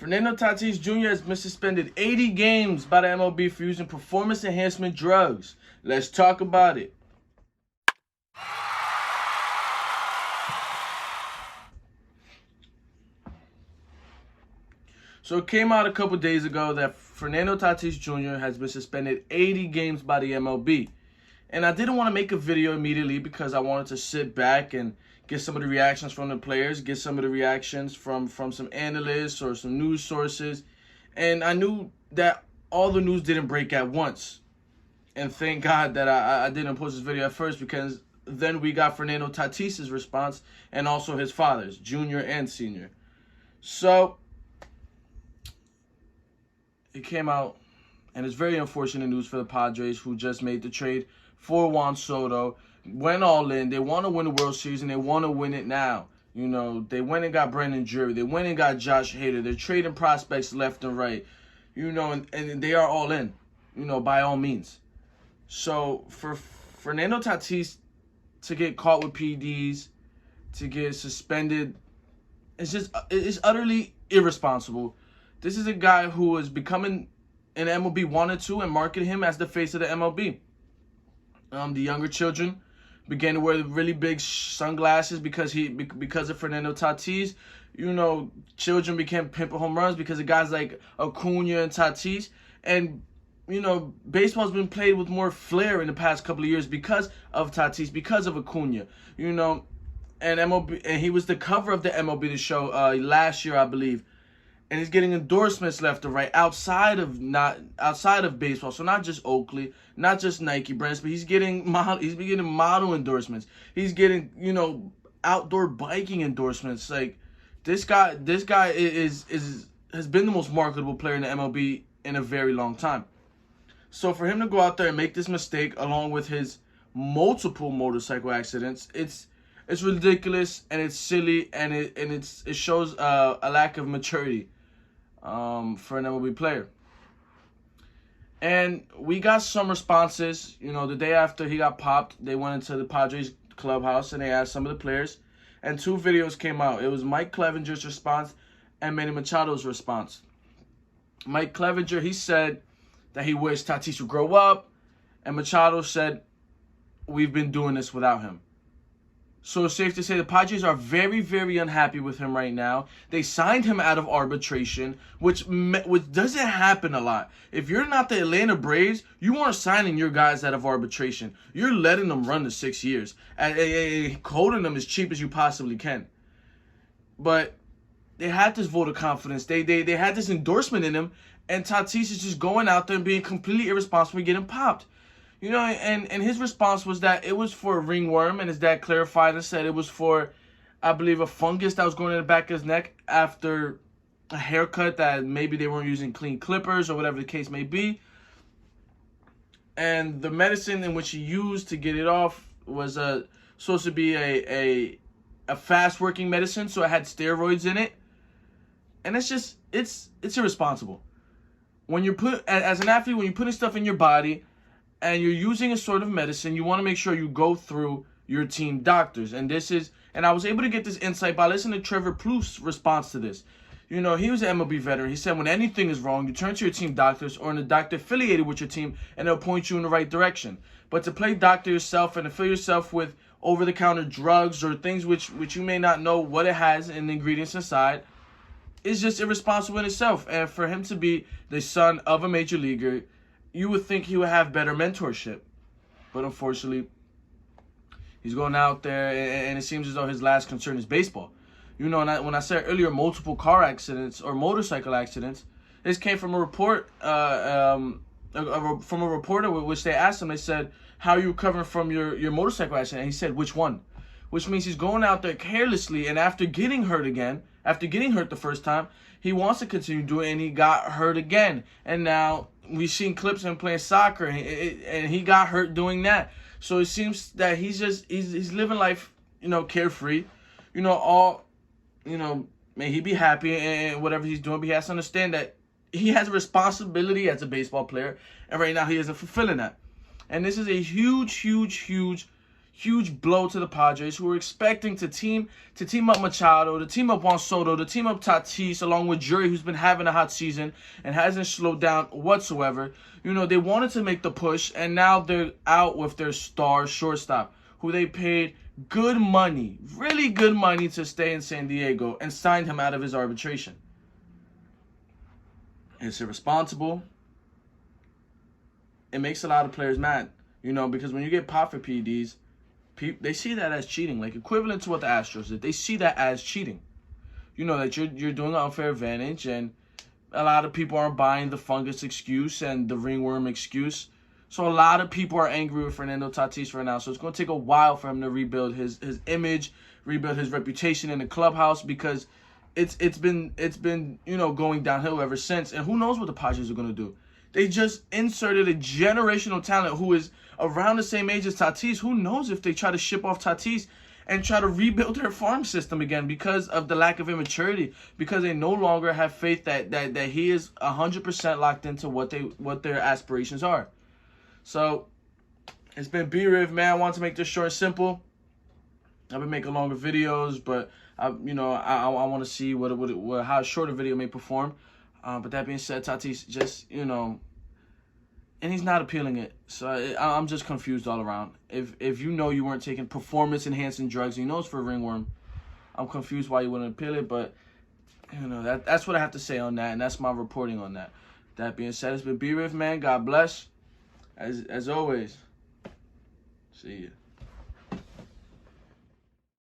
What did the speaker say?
Fernando Tatis Jr. has been suspended 80 games by the MLB for using performance enhancement drugs. Let's talk about it. So it came out a couple days ago that Fernando Tatis Jr. has been suspended 80 games by the MLB. And I didn't want to make a video immediately because I wanted to sit back and get some of the reactions from the players, get some of the reactions from some analysts or some news sources. And I knew that all the news didn't break at once. And thank God that I didn't post this video at first, because then we got Fernando Tatis' response and also his father's, Junior and Senior. So it came out, and it's very unfortunate news for the Padres, who just made the trade for Juan Soto, went all in. They want to win the World Series, and they want to win it now. You know, they went and got Brandon Drury. They went and got Josh Hader. They're trading prospects left and right. You know, and they are all in, you know, by all means. So for Fernando Tatis to get caught with PEDs, to get suspended, it's utterly irresponsible. This is a guy who is becoming an MLB wanted to and market him as the face of the MLB. The younger children began to wear the really big sunglasses because of Fernando Tatis. You know, children became pimping home runs because of guys like Acuna and Tatis. And, you know, baseball's been played with more flair in the past couple of years because of Tatis, because of Acuna. You know, and MLB, and he was the cover of the MLB The Show last year, I believe. And he's getting endorsements left and right outside of baseball. So not just Oakley, not just Nike brands, but he's getting model endorsements. He's getting, you know, outdoor biking endorsements. Like this guy has been the most marketable player in the MLB in a very long time. So for him to go out there and make this mistake along with his multiple motorcycle accidents, it's ridiculous, and it's silly, and it shows a lack of maturity for an MLB player. And we got some responses. You know, the day after he got popped, they went into the Padres clubhouse and they asked some of the players, and two videos came out. It was Mike Clevinger's response and Manny Machado's response. Mike Clevinger, he said that he wished Tatis would grow up, and Machado said, "We've been doing this without him." So it's safe to say the Padres are very, very unhappy with him right now. They signed him out of arbitration, which doesn't happen a lot. If you're not the Atlanta Braves, you aren't signing your guys out of arbitration. You're letting them run the 6 years and holding them as cheap as you possibly can. But they had this vote of confidence. They had this endorsement in him, and Tatis is just going out there and being completely irresponsible and getting popped. You know, and his response was that it was for a ringworm, and his dad clarified and said it was for, I believe, a fungus that was going in the back of his neck after a haircut that maybe they weren't using clean clippers or whatever the case may be. And the medicine in which he used to get it off was supposed to be a fast-working medicine, so it had steroids in it. And it's irresponsible. When you're as an athlete, when you're putting stuff in your body and you're using a sort of medicine, you want to make sure you go through your team doctors. And I was able to get this insight by listening to Trevor Plouffe's response to this. You know, he was an MLB veteran. He said when anything is wrong, you turn to your team doctors or a doctor affiliated with your team, and they'll point you in the right direction. But to play doctor yourself and to fill yourself with over-the-counter drugs or things which you may not know what it has in the ingredients inside is just irresponsible in itself. And for him to be the son of a major leaguer, you would think he would have better mentorship. But unfortunately, he's going out there, and it seems as though his last concern is baseball. You know, when I said earlier multiple car accidents or motorcycle accidents, this came from a report, from a reporter, which they asked him. They said, "How are you recovering from your motorcycle accident?" And he said, "Which one?" Which means he's going out there carelessly, and after getting hurt the first time, he wants to continue doing it, and he got hurt again. And now we've seen clips of him playing soccer, and he got hurt doing that. So it seems that he's living life, you know, carefree. You know, may he be happy and whatever he's doing, but he has to understand that he has a responsibility as a baseball player, and right now he isn't fulfilling that. And this is a huge, huge, huge, huge blow to the Padres, who were expecting to team up Machado, to team up Juan Soto, to team up Tatis, along with Jury, who's been having a hot season and hasn't slowed down whatsoever. You know, they wanted to make the push, and now they're out with their star shortstop, who they paid good money, really good money, to stay in San Diego and signed him out of his arbitration. It's irresponsible. It makes a lot of players mad, you know, because when you get popped for PEDs, they see that as cheating, like equivalent to what the Astros did. They see that as cheating. You know, that you're doing an unfair advantage, and a lot of people aren't buying the fungus excuse and the ringworm excuse. So a lot of people are angry with Fernando Tatis right now. So it's going to take a while for him to rebuild his image, rebuild his reputation in the clubhouse, because it's been you know, going downhill ever since. And who knows what the Padres are going to do? They just inserted a generational talent who is around the same age as Tatis. Who knows if they try to ship off Tatis and try to rebuild their farm system again because of the lack of immaturity, because they no longer have faith that he is 100% locked into what their aspirations are. So it's been B-Riv, man. I want to make this short and simple. I've been making longer videos, but I want to see how a shorter video may perform. But that being said, Tatis just, you know, and he's not appealing it. So I'm just confused all around. If you know you weren't taking performance-enhancing drugs, and you know it's for ringworm, I'm confused why you wouldn't appeal it. But, you know, that's what I have to say on that, and that's my reporting on that. That being said, it's been B-Riv, man. God bless. As always, see ya.